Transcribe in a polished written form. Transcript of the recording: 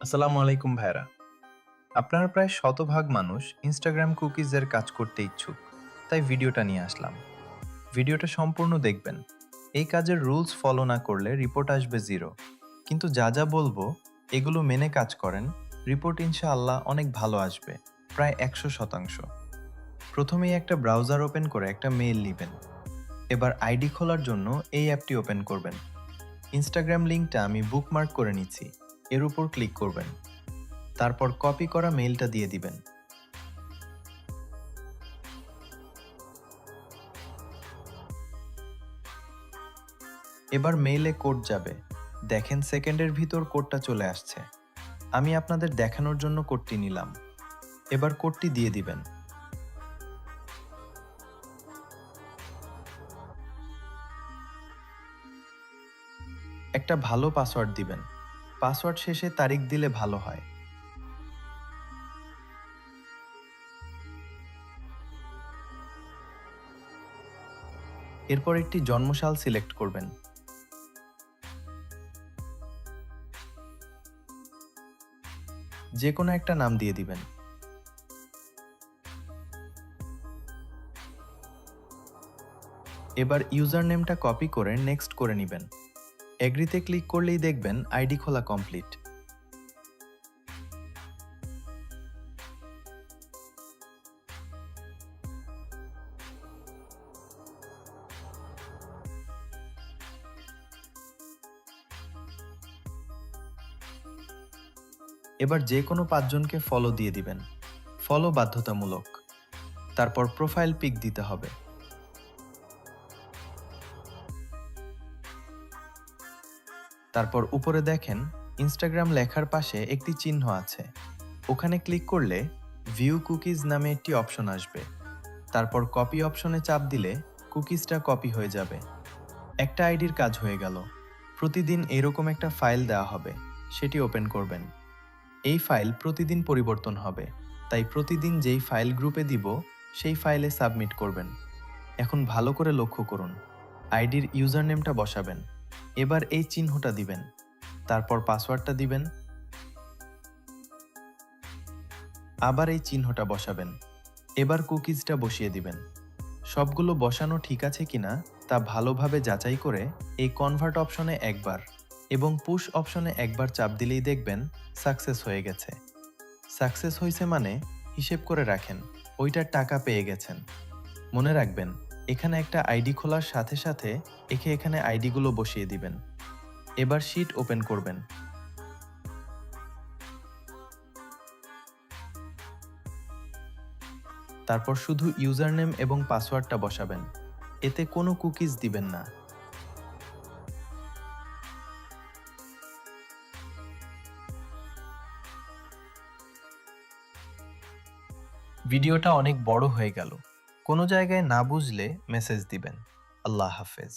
আসসালামু আলাইকুম ভাইরা। আপনারা প্রায় শতভাগ মানুষ ইনস্টাগ্রাম কুকিজের কাজ করতে ইচ্ছুক, তাই ভিডিওটা নিয়ে আসলাম। ভিডিওটা সম্পূর্ণ দেখবেন। এই কাজের রুলস ফলো না করলে রিপোর্ট আসবে জিরো, কিন্তু যা যা বলবো এগুলো মেনে কাজ করেন, রিপোর্ট ইনশাআল্লাহ অনেক ভালো আসবে, প্রায় 100%। প্রথমেই একটা ব্রাউজার ওপেন করে একটা মেইল নেবেন। এবার আইডি খোলার জন্য এই অ্যাপটি ওপেন করবেন। ইনস্টাগ্রাম লিঙ্কটা আমি বুকমার্ক করে নিচ্ছি, এর উপর ক্লিক করবেন। তারপর কপি করা মেইলটা দিয়ে দিবেন। এবার মেইলে কোড যাবে। দেখেন সেকেন্ডের ভিতর কোডটা চলে আসছে। আমি আপনাদের দেখানোর জন্য কোডটি নিলাম। এবার কোডটি দিয়ে দিবেন। একটা ভালো পাসওয়ার্ড দিবেন। পাসওয়ার্ড শেষে তারিখ দিলে ভালো হয়। এরপর একটি জন্মসাল সিলেক্ট করবেন। যে কোনো একটা নাম দিয়ে দিবেন। এবার ইউজার নেমটা কপি করে নেক্সট করে নেবেন। এগ্রিতে ক্লিক করলেই দেখবেন আইডি খোলা কমপ্লিট। এবার যে কোনো ৫ জনকে ফলো দিয়ে দিবেন। ফলো বাধ্যতামূলক। তারপর প্রোফাইল পিক দিতে হবে। তারপর উপরে দেখেন ইনস্টাগ্রাম লেখার পাশে একটি চিহ্ন আছে। ওখানে ক্লিক করলে ভিউ কুকিজ নামে একটি অপশন আসবে। তারপর কপি অপশনে চাপ দিলে কুকিজটা কপি হয়ে যাবে। একটা আইডির কাজ হয়ে গেল। প্রতিদিন এরকম একটা ফাইল দেওয়া হবে, সেটি ওপেন করবেন। এই ফাইল প্রতিদিন পরিবর্তন হবে, তাই প্রতিদিন যেই ফাইল গ্রুপে দিব সেই ফাইলে সাবমিট করবেন। এখন ভালো করে লক্ষ্য করুন, আইডির ইউজার নেমটা বসাবেন। এবার এই চিহ্নটা দিবেন। তারপর পাসওয়ার্ডটা দিবেন। আবার এই চিহ্নটা বসাবেন। এবার কুকিজটা বসিয়ে দিবেন। সবগুলো বসানো ঠিক আছে কিনা তা ভালোভাবে যাচাই করে এই কনভার্ট অপশনে একবার এবং পুশ অপশনে একবার চাপ দিলেই দেখবেন সাকসেস হয়ে গেছে। সাকসেস হয়েছে মানে হিসেব করে রাখেন ওইটার টাকা পেয়ে গেছেন। মনে রাখবেন, এখানে একটা আইডি খোলার সাথে সাথে এখানে আইডিগুলো বসিয়ে দিবেন। এবার শিট ওপেন করবেন। তারপর শুধু ইউজার নেম এবং পাসওয়ার্ডটা বসাবেন। এতে কোনো কুকিজ দিবেন না। ভিডিওটা অনেক বড় হয়ে গেল। কোনো জায়গায় না বুঝলে মেসেজ দিবেন। আল্লাহ হাফেজ।